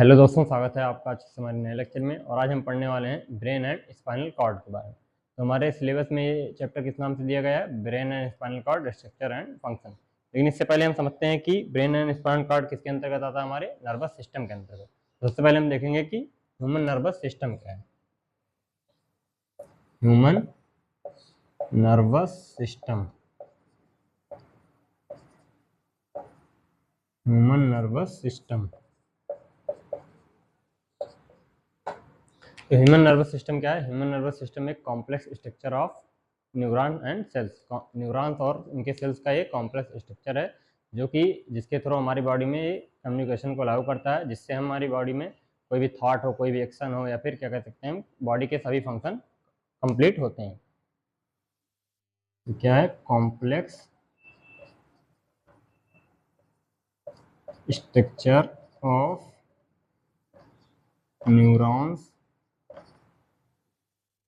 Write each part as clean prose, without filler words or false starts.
Hello दोस्तों, स्वागत है आपका आज के हमारे नए लेक्चर में। और आज हम पढ़ने वाले हैं ब्रेन एंड स्पाइनल कॉर्ड के बारे में। तो हमारे सिलेबस में ये चैप्टर किस नाम से दिया गया है? Brain and spinal cord structure and function. लेकिन इससे पहले हम समझते हैं कि ब्रेन एंड स्पाइनल कॉर्ड किसके अंतर्गत आता है? हमारे नर्वस सिस्टम के अंतर्गत। सबसे पहले हम देखेंगे कि ह्यूमन नर्वस सिस्टम क्या है। Human nervous system, human nervous system. तो ह्यूमन नर्वस सिस्टम क्या है? ह्यूमन नर्वस सिस्टम एक complex structure of neuron and cells. Neurons और उनके सेल्स का ये कॉम्प्लेक्स स्ट्रक्चर है जो कि जिसके थ्रू हमारी बॉडी में कम्युनिकेशन को लागू करता है, जिससे हमारी बॉडी में कोई भी थॉट हो, कोई भी एक्शन हो, या फिर क्या कह सकते हैं, बॉडी के सभी फंक्शन कंप्लीट होते हैं। तो क्या है? Complex structure of neurons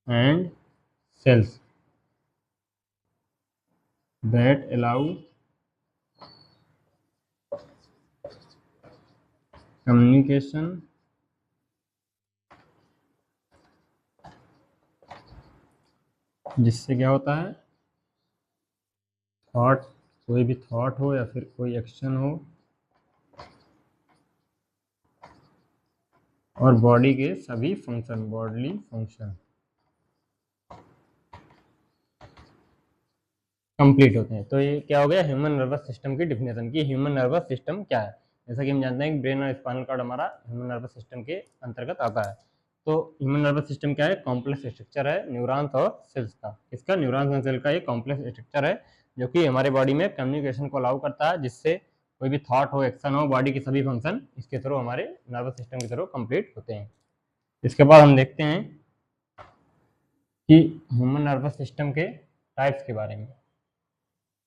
and cells that allow communication जिससे क्या होता है, थॉट, कोई भी थॉट हो या फिर कोई एक्शन हो, और बॉडी के सभी फंक्शन, बॉडली फंक्शन कंप्लीट होते हैं। तो ये क्या हो गया? ह्यूमन नर्वस सिस्टम की डिफिनेशन की ह्यूमन नर्वस सिस्टम क्या है। जैसा कि हम जानते हैं कि ब्रेन और स्पाइनल कॉर्ड हमारा ह्यूमन नर्वस सिस्टम के अंतर्गत आता है। तो ह्यूमन नर्वस सिस्टम क्या है? कॉम्प्लेक्स स्ट्रक्चर है न्यूरॉन्स और सेल्स का। इसका न्यूरॉन्स और सेल का ये कॉम्प्लेक्स स्ट्रक्चर है जो कि हमारे बॉडी में कम्युनिकेशन को अलाउ करता है, जिससे कोई भी थॉट हो, एक्शन हो, बॉडी के सभी फंक्शन इसके थ्रू, हमारे नर्वस सिस्टम के थ्रू कंप्लीट होते हैं। इसके बाद हम देखते हैं कि ह्यूमन नर्वस सिस्टम के टाइप्स के बारे में,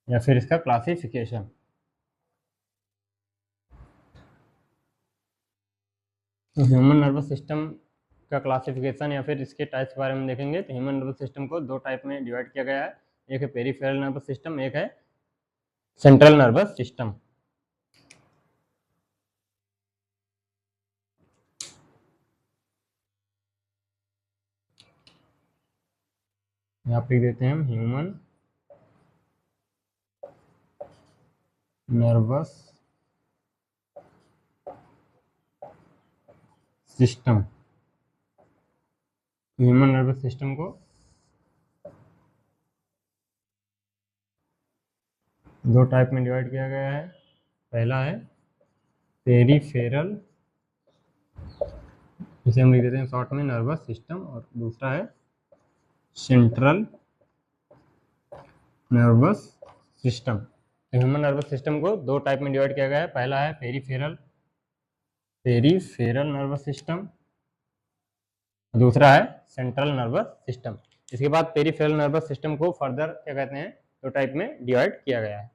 या फिर इसका क्लासिफिकेशन। तो ह्यूमन नर्वस सिस्टम का क्लासिफिकेशन या फिर इसके टाइप्स के बारे में देखेंगे। तो ह्यूमन नर्वस सिस्टम को दो टाइप में डिवाइड किया गया है। एक है पेरिफेरल नर्वस सिस्टम, एक है सेंट्रल नर्वस सिस्टम। यहाँ पे देते हैं हम human nervous system. Human nervous system को दो टाइप में डिवाइड किया गया है। पहला है पेरिफेरल, इसे हम लिख देते हैं शॉर्ट में नर्वस सिस्टम, और दूसरा है central nervous system. Human nervous system को दो टाइप में डिवाइड किया गया है। पहला है पेरिफेरल नर्वस सिस्टम, दूसरा है सेंट्रल नर्वस सिस्टम। इसके बाद पेरिफेरल नर्वस सिस्टम को फर्दर क्या कहते हैं, दो टाइप में डिवाइड किया गया है।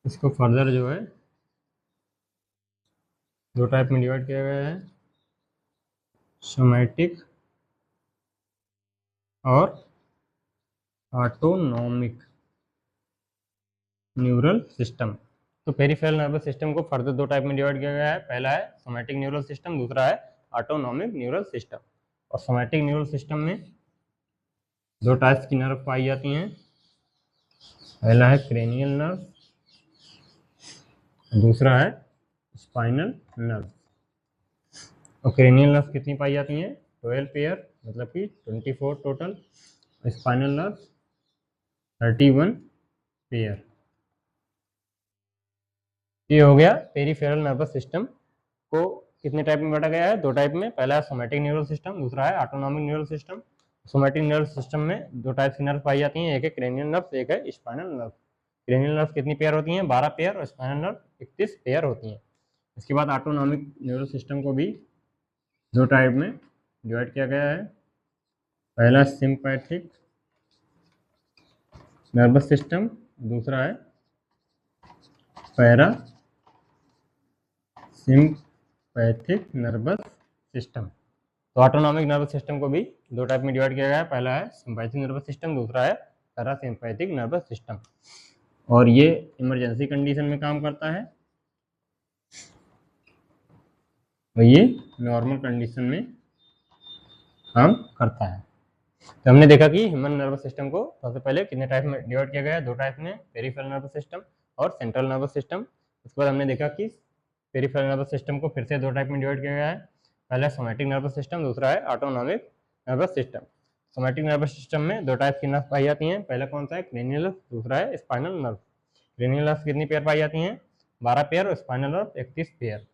इसको फर्दर जो है दो टाइप में डिवाइड किया गया है, सोमैटिक और ऑटोनॉमिक न्यूरल सिस्टम। तो पेरिफेरल नर्वस सिस्टम को फर्दर दो टाइप में डिवाइड किया गया है। पहला है सोमैटिक न्यूरल सिस्टम, दूसरा है ऑटोनॉमिक न्यूरल सिस्टम। और सोमैटिक न्यूरल सिस्टम में दो टाइप्स की नर्व पाई जाती हैं। पहला है क्रेनियल नर्व, दूसरा है स्पाइनल नर्व। और क्रेनियल नर्व कितनी पाई जाती हैं? 12 पेयर, मतलब कि 24 टोटल। Spinal nerve 31 pair. ये हो गया पेरिफेरल नर्वस सिस्टम को कितने टाइप में बांटा गया है? दो टाइप में। पहला है सोमैटिक न्यूरल सिस्टम, दूसरा है autonomic neural system. Somatic neural system में दो टाइप की नर्व पाई जाती हैं, एक है क्रेनियल नर्व, एक है स्पाइनल नर्व। क्रेनियल नर्व कितनी पेयर होती हैं? 12 पेयर, और स्पाइनल नर्व 31 पेयर होती हैं। इसके बाद ऑटोनॉमिक न्यूरल सिस्टम को भी दो टाइप में डिवाइड किया गया है। पहला सिंपैथिक नर्वस सिस्टम, दूसरा है पैरा सिंपैथिक नर्वस सिस्टम। तो ऑटोनॉमिक नर्वस सिस्टम को भी दो टाइप में डिवाइड किया गया है। पहला है सिंपैथिक नर्वस सिस्टम, दूसरा है पैरासिम्पैथिक नर्वस सिस्टम, और ये इमरजेंसी कंडीशन में काम करता है और ये नॉर्मल कंडीशन में काम करता है। तो हमने देखा कि ह्यूमन नर्वस सिस्टम को सबसे पहले कितने टाइप में डिवाइड किया गया है, दो टाइप में, पेरिफेरल नर्वस सिस्टम और सेंट्रल नर्वस सिस्टम। उसके बाद हमने देखा कि पेरिफेरल नर्वस सिस्टम को फिर से दो टाइप में डिवाइड किया गया है, पहला सोमैटिक नर्वस सिस्टम, दूसरा है autonomic nervous system. Somatic nervous system में दो टाइप की नर्व पाई जाती हैं, पहला कौन सा है, क्रेनियल नर्व, दूसरा है स्पाइनल नर्व। क्रेनियल नर्व कितनी पेयर पाई जाती हैं, 12 पेयर, और स्पाइनल नर्व 31 पेयर।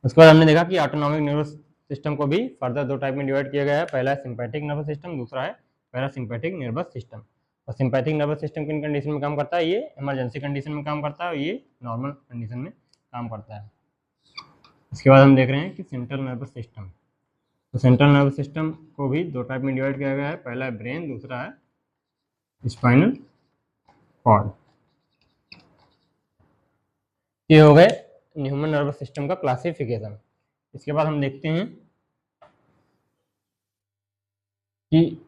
उसके बाद हमने देखा कि ऑटोनॉमिक नर्वस सिस्टम को भी फर्दर दो टाइप में डिवाइड किया गया है, पहला है सिंपैथिक नर्वस सिस्टम, दूसरा है पैरासिम्पैथिक नर्वस सिस्टम। और सिंपैथिक नर्वस सिस्टम किन कंडीशन में काम करता है, ये इमरजेंसी कंडीशन में काम करता है और ये नॉर्मल कंडीशन में काम करता है। इसके बाद हम देख रहे हैं कि सेंट्रल नर्वस सिस्टम। तो सेंट्रल नर्वस सिस्टम को भी दो टाइप में डिवाइड किया गया है, पहला है ब्रेन, दूसरा है स्पाइनल कॉर्ड। ये हो गए ह्यूमन नर्वस सिस्टम का क्लासिफिकेशन। इसके बाद हम देखते हैं कि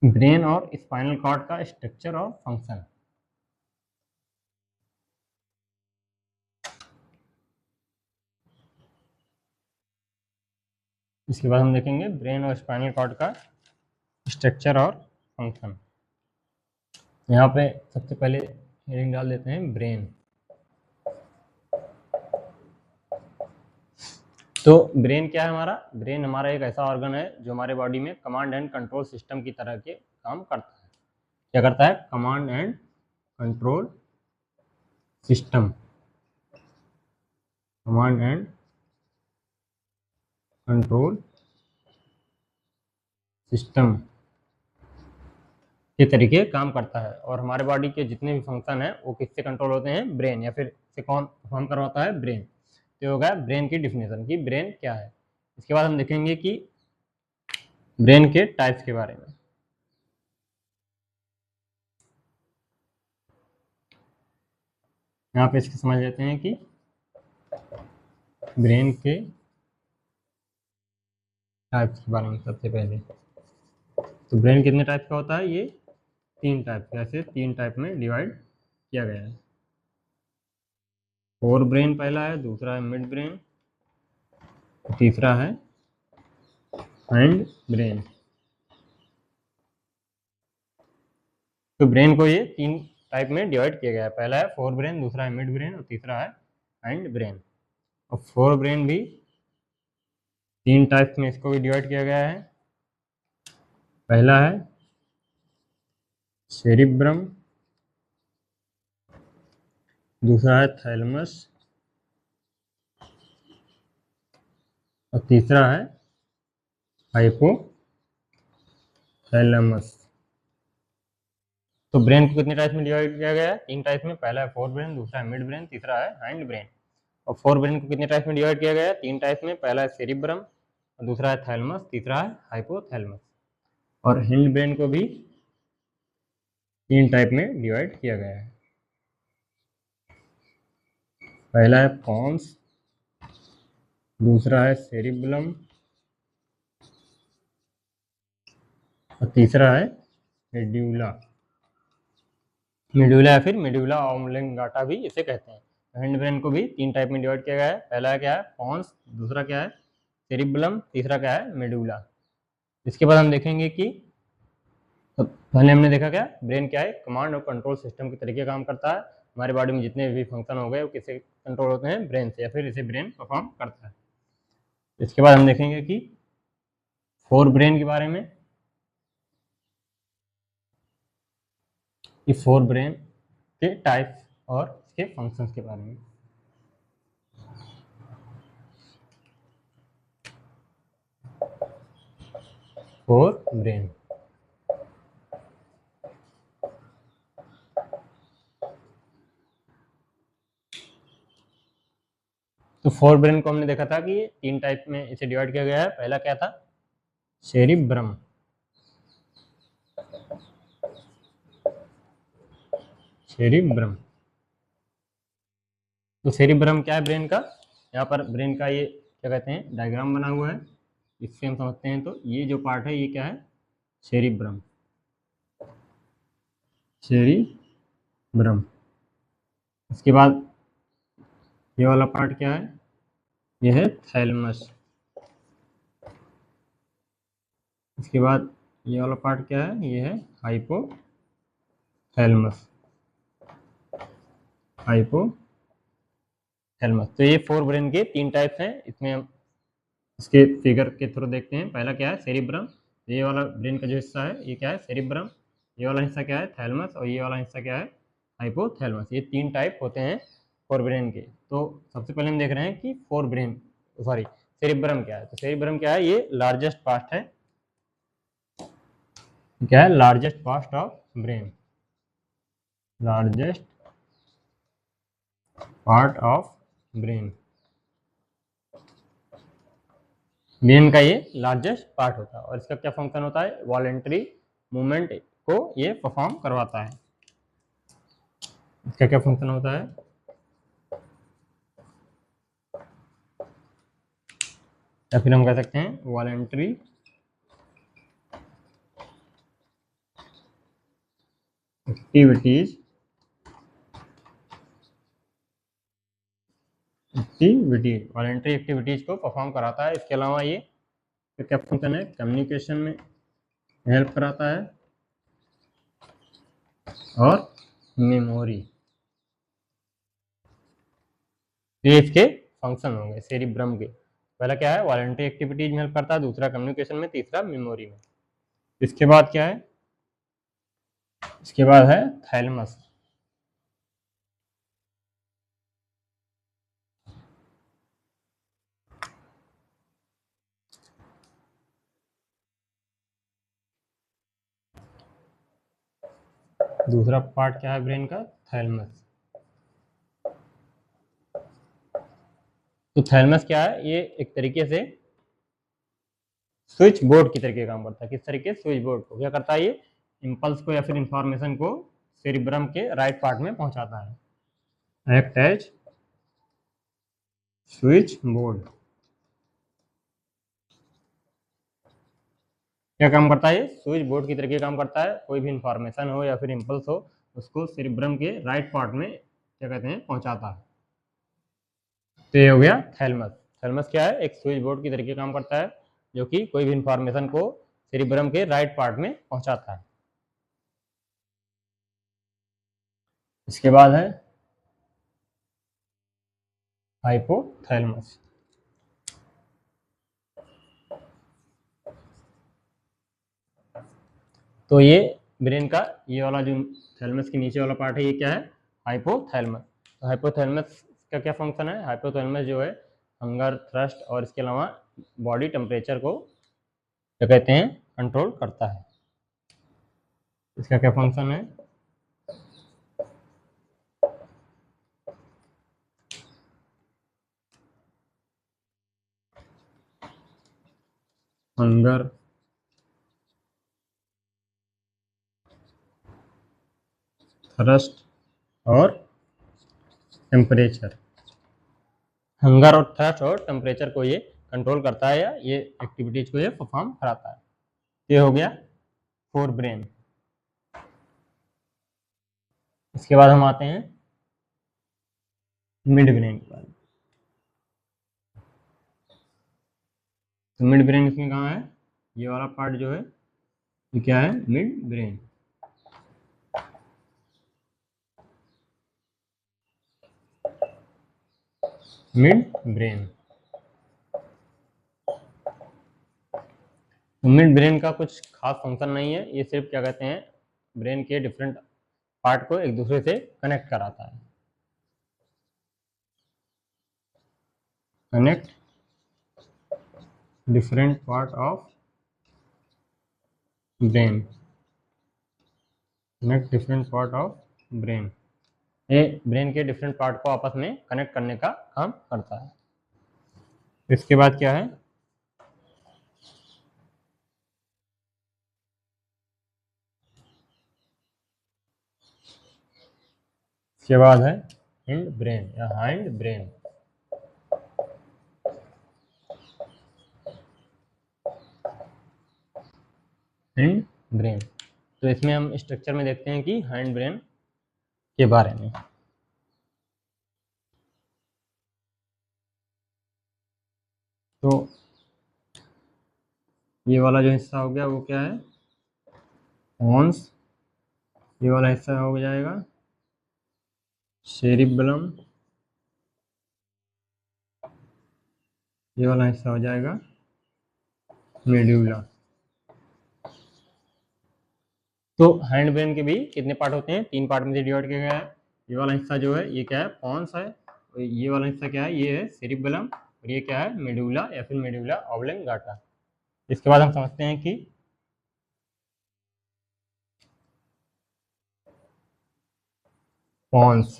ब्रेन और स्पाइनल कॉर्ड का स्ट्रक्चर और फंक्शन। इसके बाद हम देखेंगे ब्रेन और स्पाइनल कॉर्ड का स्ट्रक्चर और फंक्शन। यहाँ पे सबसे पहले हेडिंग डाल देते हैं ब्रेन। तो ब्रेन क्या है हमारा, ब्रेन हमारा एक ऐसा ऑर्गन है जो हमारे बॉडी में कमांड एंड कंट्रोल सिस्टम की तरह के काम करता है। क्या करता है, command and control system, command and control system के तरीके काम करता है। और हमारे बॉडी के जितने भी फंक्शन हैं वो किससे कंट्रोल होते हैं, ब्रेन, या फिर से कौन परफॉर्म करवाता है, ब्रेन। तो होगा ब्रेन की डिफिनेशन कि ब्रेन क्या है। इसके बाद हम देखेंगे कि ब्रेन के टाइप्स के बारे में। यहाँ पे इसके समझ लेते हैं कि ब्रेन के टाइप्स के बारे में। सबसे पहले तो ब्रेन कितने टाइप का होता है, ये तीन टाइप का, ऐसे तीन टाइप में डिवाइड किया गया है। फोर ब्रेन पहला है, दूसरा है मिड ब्रेन, तीसरा है हाइंड ब्रेन। तो ब्रेन को ये तीन टाइप में डिवाइड किया गया है, पहला है फोर ब्रेन, दूसरा है मिड ब्रेन और तीसरा है हाइंड ब्रेन। और फोर ब्रेन भी तीन टाइप में इसको भी डिवाइड किया गया है, पहला है सेरिब्रम, दूसरा है थैलेमस और तीसरा है हाइपोथैलेमस। तो ब्रेन को कितने टाइप में डिवाइड किया गया है, तीन टाइप में, पहला है फोर ब्रेन, दूसरा है मिड ब्रेन, तीसरा है हाइंड ब्रेन। और फोर ब्रेन को कितने टाइप में डिवाइड किया गया है, तीन टाइप में, पहला है सेरिब्रम, दूसरा है थैलेमस, तीसरा है हाइपोथैलेमस। और हिंड ब्रेन को भी तीन टाइप में डिवाइड किया गया है, पहला है पॉन्स, दूसरा है सेरिबलम और तीसरा है मेड्यूला। मेड्यूला या फिर मेड्यूला ऑब्लिंगाटा भी इसे कहते हैं। हिंड ब्रेन को भी तीन टाइप में डिवाइड किया गया है, पहला क्या है पॉन्स, दूसरा क्या है सेरिबलम, तीसरा क्या है मेडुला। इसके बाद हम देखेंगे कि तो पहले हमने देखा क्या ब्रेन क्या है, कमांड और कंट्रोल सिस्टम के तरीके काम करता है। हमारे बॉडी में जितने भी फंक्शन हो गए वो किससे कंट्रोल होते हैं, ब्रेन से, या फिर इसे ब्रेन परफॉर्म करता है। इसके बाद हम देखेंगे कि फोर ब्रेन के बारे में, कि फोर ब्रेन के टाइप्स और इसके फंक्शंस के बारे में। फोर ब्रेन, तो फोर ब्रेन को हमने देखा था कि तीन टाइप में इसे डिवाइड किया गया है, पहला क्या था सेरिब्रम, सेरिब्रम। तो सेरिब्रम क्या है ब्रेन का, यहाँ पर ब्रेन का ये क्या कहते हैं डायग्राम बना हुआ है, इससे हम समझते हैं। तो ये जो पार्ट है ये क्या है सेरिब्रम, सेरिब्रम। इसके बाद ये वाला पार्ट क्या है, ये है थैलेमस। इसके बाद ये वाला पार्ट क्या है, ये है हाइपोथैलेमस। हाइपोथैलेमस। तो ये फोर ब्रेन के 3 टाइप्स हैं। इसमें हम इसके फिगर के थ्रू देखते हैं। पहला क्या है, सेरिब्रम। ये वाला ब्रेन का जो हिस्सा है ये क्या है, सेरिब्रम। ये वाला हिस्सा क्या है, थैलेमस। और ये वाला हिस्सा क्या है, हाइपोथैलेमस। ये 3 टाइप होते हैं फोर ब्रेन के। तो सबसे पहले हम देख रहे हैं कि फोर ब्रेन सॉरी सेरिब्रम क्या है। तो सेरिब्रम क्या है, ये लार्जेस्ट पार्ट है। क्या है, largest part of brain. Largest part of brain. Brain का ये लार्जेस्ट पार्ट होता है। और इसका क्या फंक्शन होता है, वॉलेंटरी मूवमेंट को ये परफॉर्म करवाता है। इसका क्या फंक्शन होता है, या फिर हम कह सकते हैं वॉलेंटरी एक्टिविटीज वॉलेंटरी एक्टिविटीज को परफॉर्म कराता है। इसके अलावा ये क्या फंक्शन है, कम्युनिकेशन में हेल्प कराता है और मेमोरी। ये इसके फंक्शन होंगे सेरिब्रम के। पहला क्या है, वॉलेंटरी एक्टिविटीज में हेल्प करता है। दूसरा कम्युनिकेशन में। तीसरा मेमोरी में। इसके बाद क्या है, इसके बाद है थैलेमस। दूसरा पार्ट क्या है ब्रेन का, थैलेमस। तो थैलेमस क्या है, ये एक तरीके से स्विच बोर्ड की तरीके काम करता है। किस तरीके, स्विच बोर्ड को क्या करता है, ये इंपल्स को या फिर इंफॉर्मेशन को सेरिब्रम के राइट पार्ट में पहुंचाता है। Act as switch board. क्या काम करता है, ये स्विच बोर्ड की तरीके काम करता है। कोई भी इंफॉर्मेशन हो या फिर इंपल्स हो, उसको सेरिब्रम के राइट पार्ट में क्या कहते हैं, पहुंचाता है। तो ये हो गया थैलेमस। थैलेमस क्या है, एक स्विच बोर्ड की तरीके काम करता है, जो कि कोई भी इंफॉर्मेशन को सेरिब्रम के राइट पार्ट में पहुंचाता है। इसके बाद है हाइपोथैलेमस। तो ये ब्रेन का ये वाला जो थैलेमस के नीचे वाला पार्ट है, ये क्या है, हाइपोथैलेमस। तो हाइपोथैलेमस का क्या फंक्शन है, हाइपोथैलेमस जो है हंगर, थ्रस्ट और इसके अलावा बॉडी टेम्परेचर को क्या कहते हैं, कंट्रोल करता है। इसका क्या फंक्शन है, हंगर, थ्रस्ट और टेम्परेचर। हंगर और थ्रस्ट और टेम्परेचर को ये कंट्रोल करता है, या ये एक्टिविटीज को ये परफॉर्म कराता है। ये हो गया फोर ब्रेन। इसके बाद हम आते हैं मिड ब्रेन के बारे में। तो मिड ब्रेन इसमें कहाँ है, ये वाला पार्ट जो है ये क्या है, मिड ब्रेन। Mid brain. तो मिड ब्रेन का कुछ खास फंक्शन नहीं है, ये सिर्फ क्या कहते हैं, ब्रेन के डिफरेंट पार्ट को एक दूसरे से कनेक्ट कराता है। Connect different part of brain. Connect different part of brain. ये ब्रेन के डिफरेंट पार्ट को आपस में कनेक्ट करने का काम करता है। इसके बाद क्या है, इसके बाद है हिंड ब्रेन या हाइंड ब्रेन। Hind brain. तो इसमें हम स्ट्रक्चर में देखते हैं कि हैंड ब्रेन के बारे में। तो ये वाला जो हिस्सा हो गया वो क्या है, पॉन्स। ये वाला हिस्सा हो जाएगा सेरिबेलम। ये वाला हिस्सा हो जाएगा मेडुला। तो हैंड ब्रेन के भी कितने पार्ट होते हैं, 3 पार्ट में से डिवाइड किया गया है। ये वाला हिस्सा जो है ये क्या है, पॉन्स है। और ये वाला हिस्सा क्या है, ये है सेरिबेलम। और ये क्या है, मेडुला या फिर मेडुला ऑब्लिंगाटा। इसके बाद हम समझते हैं कि पॉन्स।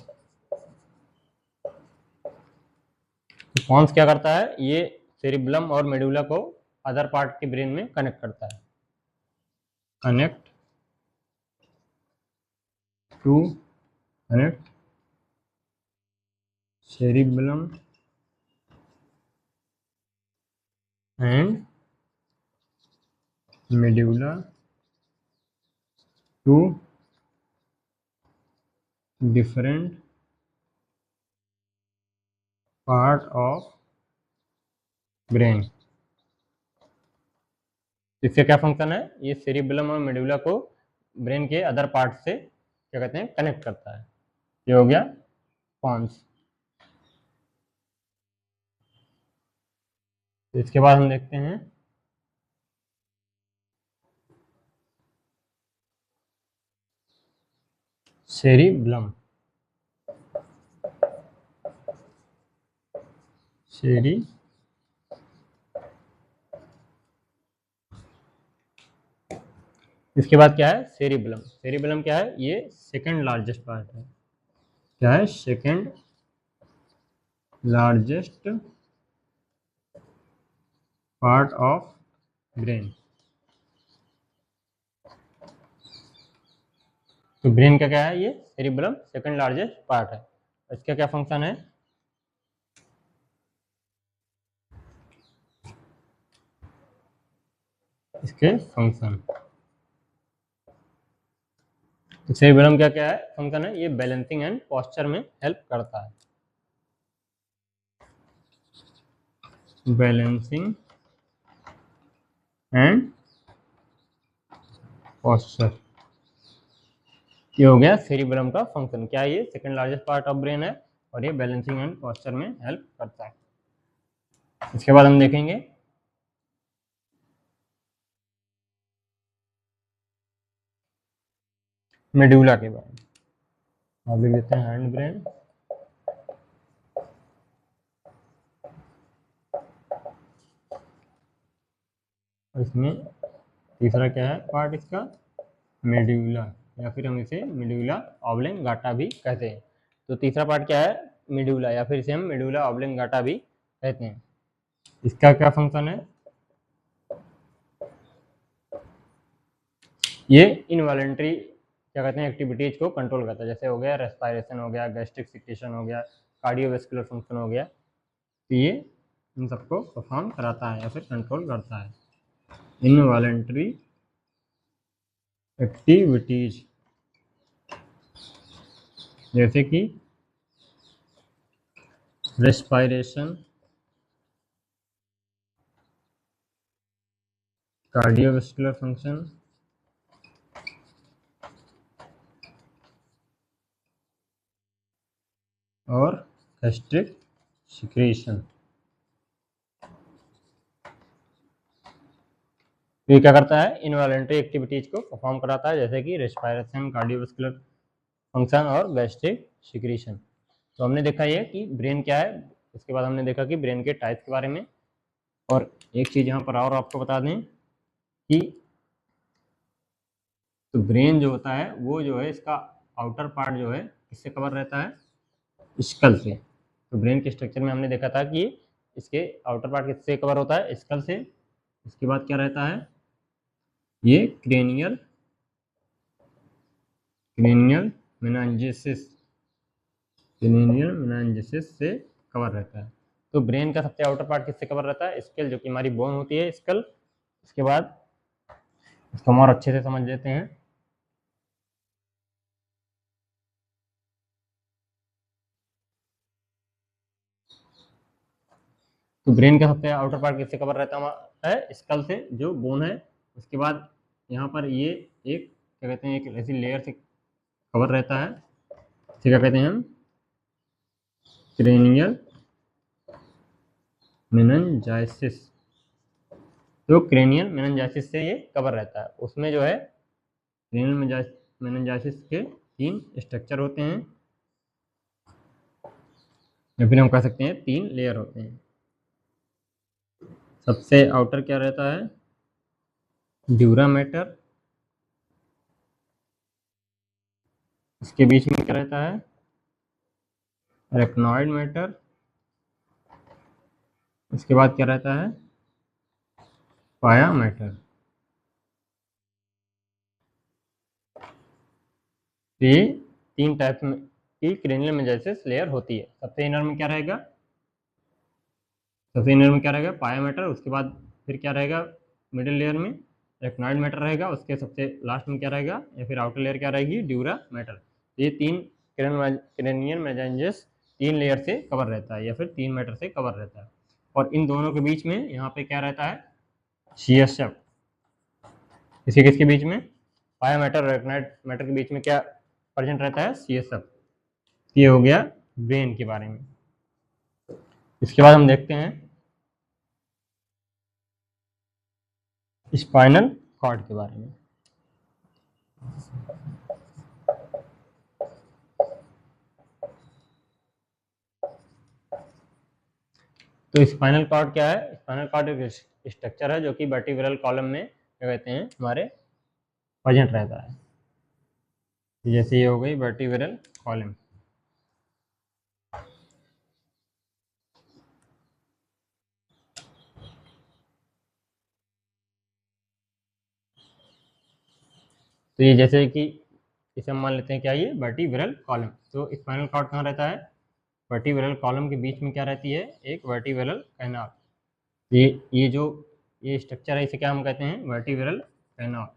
पॉन्स क्या करता है, ये सेरिबेलम और मेडुला को अदर पार्ट के ब्रेन में कनेक्ट करता है। Connect to connect cerebellum and medulla to different part of brain। इससे क्या फंक्शन है, ये सेरिबेलम और मेडुला को ब्रेन के अदर पार्ट से क्या कहते हैं, कनेक्ट करता है। ये हो गया पॉन्स। इसके बाद हम देखते हैं सेरिबेलम। इसके बाद क्या है, सेरिबेलम। सेरिबेलम क्या है, ये सेकंड लार्जेस्ट पार्ट है। क्या है, second largest part of brain. तो ब्रेन का क्या है, ये सेरिबेलम सेकंड लार्जेस्ट पार्ट है। इसका क्या फंक्शन है, इसके फंक्शन। तो सेरिबेलम क्या क्या है फंक्शन है, ये बैलेंसिंग एंड पोस्चर में हेल्प करता है। बैलेंसिंग एंड पोस्चर, ये हो गया सेरिबेलम का फंक्शन। क्या ये second largest part of brain है और ये बैलेंसिंग एंड पोस्चर में हेल्प करता है। इसके बाद हम देखेंगे मेडुला के बारे में। आप लिख देते हैं हैंड ब्रेन। इसमें तीसरा क्या है पार्ट इसका, मेडुला, या फिर हम इसे मेडुला ऑब्लिंगाटा भी कहते हैं। तो तीसरा पार्ट क्या है, मेडुला, या फिर इसे हम मेडुला ऑब्लिंगाटा भी कहते हैं। इसका क्या फंक्शन है, ये इनवॉलेंट्री क्या कहते हैं एक्टिविटीज को कंट्रोल करता है। जैसे हो गया रेस्पिरेशन हो गया, गैस्ट्रिक सिक्रेशन हो गया, कार्डियोवैस्कुलर फंक्शन हो गया। तो ये इन सबको परफॉर्म कराता है या फिर कंट्रोल करता है। इनवॉलेंट्री एक्टिविटीज जैसे कि रेस्पिरेशन, कार्डियोवैस्कुलर फंक्शन और गैस्ट्रिक सिक्रेशन। ये क्या करता है, इनवॉलेंट्री एक्टिविटीज को परफॉर्म कराता है, जैसे कि रेस्पिरेशन, कार्डियोवैस्कुलर फंक्शन और गैस्ट्रिक सिक्रेशन। तो हमने देखा ये कि ब्रेन क्या है। इसके बाद हमने देखा कि ब्रेन के टाइप्स के बारे में। और एक चीज़ यहाँ पर और आपको बता दें कि तो ब्रेन जो होता है वो जो है इसका आउटर पार्ट जो है किससे कवर रहता है, स्कल से। तो ब्रेन के स्ट्रक्चर में हमने देखा था कि इसके आउटर पार्ट किससे कवर होता है, स्कल से। इसके बाद क्या रहता है, ये क्रेनियल मेनिंजेसिस से कवर रहता है। तो ब्रेन का सबसे आउटर पार्ट किससे कवर रहता है, स्कल, जो कि हमारी बोन होती है स्कल। इसके बाद इसको हम और अच्छे से समझ लेते हैं। तो ब्रेन का सबसे आउटर पार्ट किससे कवर रहता है? स्कल से, जो बोन है। उसके बाद यहाँ पर ये एक क्या कहते हैं, एक ऐसी लेयर से कवर रहता है, इसे क्या कहते हैं हम? क्रेनियल मेनिंजाइसिस। तो क्रेनियल मेनिंजाइसिस से ये कवर रहता है। उसमें जो है क्रेनियल मेनिंजाइसिस के 3 स्ट्रक्चर होते हैं, या फिर हम कह सकते हैं 3 लेयर होते हैं। सबसे आउटर क्या रहता है? Dura mater. इसके बीच में क्या रहता है? Arachnoid matter. इसके बाद क्या रहता है? पाया मैटर। ये 3 टाइप्स में की क्रेनियल मेनिंजाइसिस लेयर होती है। सबसे इनर में क्या रहेगा? सबसे इनर में क्या रहेगा? पाया मैटर। उसके बाद फिर क्या रहेगा? मिडिल लेयर में रेक्नॉइड मैटर रहेगा। उसके सबसे लास्ट में क्या रहेगा, या फिर आउटर लेयर क्या रहेगी? Dura mater. ये 3 क्रेनियल मेनिंजाइसिस 3 लेयर से कवर रहता है, या फिर 3 मैटर से कवर रहता है। और इन दोनों के बीच में यहाँ पे क्या रहता है? सीएसएफ। इसी किसके बीच में? पाया मैटर और रेक्नॉइड मैटर के बीच में क्या प्रेजेंट रहता है? सीएसएफ। ये हो गया ब्रेन के बारे में। इसके बाद हम देखते हैं स्पाइनल कॉर्ड के बारे में। तो स्पाइनल कॉर्ड क्या है? स्पाइनल कॉर्ड एक स्ट्रक्चर है जो कि वर्टिब्रल कॉलम में क्या कहते हैं, हमारे प्रेजेंट रहता है। जैसे ये हो गई वर्टिब्रल कॉलम। तो ये जैसे कि इसे हम मान लेते हैं क्या, ये वर्टिब्रल कॉलम। तो स्पाइनल कॉर्ड कहाँ रहता है? वर्टिब्रल कॉलम के बीच में क्या रहती है? एक वर्टिब्रल कैनाल। ये जो ये स्ट्रक्चर है, इसे क्या हम कहते हैं? Vertebral canal.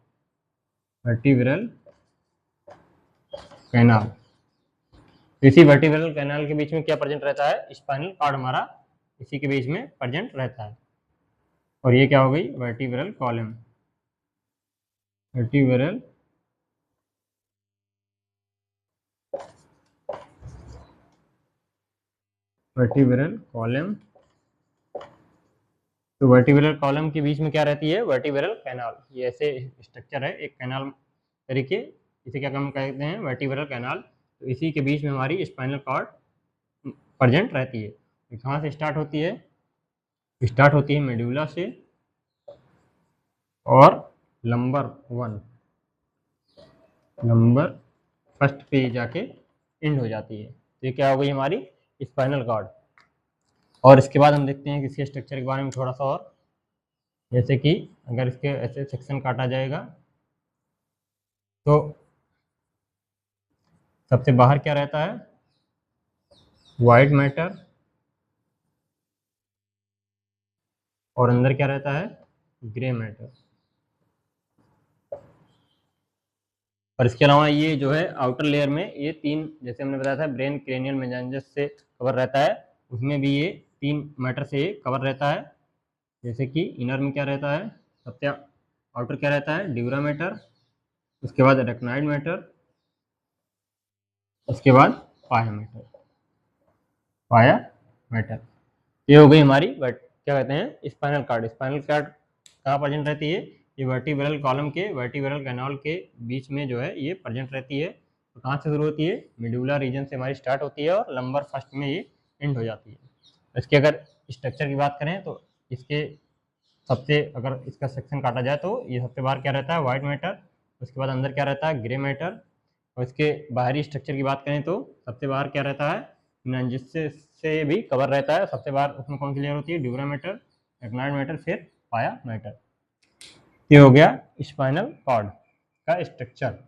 Vertebral canal. इसी वर्टिब्रल कैनाल के बीच में क्या प्रेजेंट रहता है? स्पाइनल कॉर्ड हमारा इसी के बीच में प्रेजेंट रहता है। और ये क्या हो गई? Vertebral column. Vertebral vertebral column. तो वर्टिब्रल कॉलम के बीच में क्या रहती है? Vertebral canal. ये ऐसे स्ट्रक्चर है, एक कैनाल तरीके, इसे क्या हम कहते हैं? Vertebral canal. तो इसी के बीच में हमारी स्पाइनल कॉर्ड प्रेजेंट रहती है। तो कहाँ से स्टार्ट होती है? स्टार्ट होती है मेडुला से, और नंबर फर्स्ट पे जाके एंड हो जाती है। तो ये क्या हो गई हमारी स्पाइनल कॉर्ड। और इसके बाद हम देखते हैं कि इसके स्ट्रक्चर के बारे में थोड़ा सा और। जैसे कि अगर इसके ऐसे सेक्शन काटा जाएगा, तो सबसे बाहर क्या रहता है? White matter. और अंदर क्या रहता है? Grey matter. और इसके अलावा ये जो है आउटर लेयर में ये 3, जैसे हमने बताया था ब्रेन क्रेनियल मेनिंजाइसिस से कवर रहता है, उसमें भी ये 3 मैटर से कवर रहता है। जैसे कि इनर में क्या रहता है? सबसे आउटर क्या रहता है? Dura mater. उसके बाद रेक्नॉइड मैटर। उसके बाद पाया मैटर। पाया मैटर। ये हो गई हमारी बट क्या कहते हैं? Spinal cord. स्पाइनल कार्ड कहाँ प्रेजेंट रहती है? ये वर्टिब्रल कॉलम के वर्टिब्रल कैनाल के बीच में जो है ये प्रेजेंट रहती है। तो कहाँ से शुरू होती है? मेडुला रीजन से हमारी स्टार्ट होती है, और लंबर फर्स्ट में ये एंड हो जाती है। इसके अगर स्ट्रक्चर की बात करें, तो इसके सबसे, अगर इसका सेक्शन काटा जाए, तो ये सबसे बाहर क्या रहता है? White matter. उसके बाद अंदर क्या रहता है? Grey matter. और इसके बाहरी स्ट्रक्चर की बात करें, तो सबसे बाहर क्या रहता है? मेनिंजाइसिस से भी कवर रहता है। सबसे बाहर उसमें कौन सी लेयर होती है? ड्यूरा मैटर, रेक्नॉइड मैटर, फिर पाया मैटर। ये हो गया स्पाइनल कॉर्ड का स्ट्रक्चर।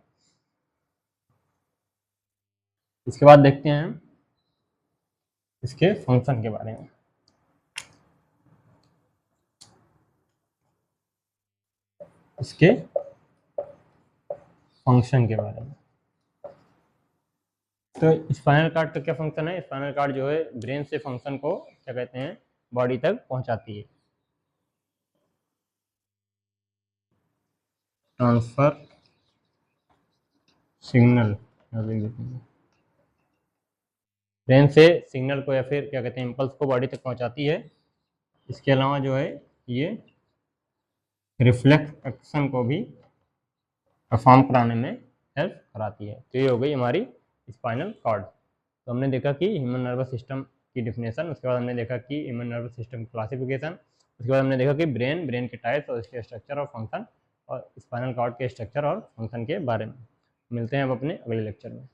इसके बाद देखते हैं हम इसके फंक्शन के बारे में। इसके फंक्शन के बारे में। तो स्पाइनल कार्ड का क्या फंक्शन है? स्पाइनल कार्ड जो है ब्रेन से फंक्शन को क्या कहते हैं? बॉडी तक पहुंचाती है। ट्रांसफर सिग्नल, ब्रेन से सिग्नल को या फिर क्या कहते हैं इम्पल्स को बॉडी तक पहुंचाती है। इसके अलावा जो है ये रिफ्लेक्स एक्शन को भी परफॉर्म कराने में हेल्प कराती है। तो ये हो गई हमारी स्पाइनल कॉर्ड। तो हमने देखा कि ह्यूमन नर्वस सिस्टम की डिफिनेशन, उसके बाद हमने देखा कि ह्यूमन नर्वस सिस्टम क्लासिफिकेशन, उसके बाद हमने देखा कि ब्रेन के टाइप्स और इसके स्ट्रक्चर और फंक्शन, और स्पाइनल कॉर्ड के स्ट्रक्चर और फंक्शन के बारे में। मिलते हैं अब अपने अगले लेक्चर में।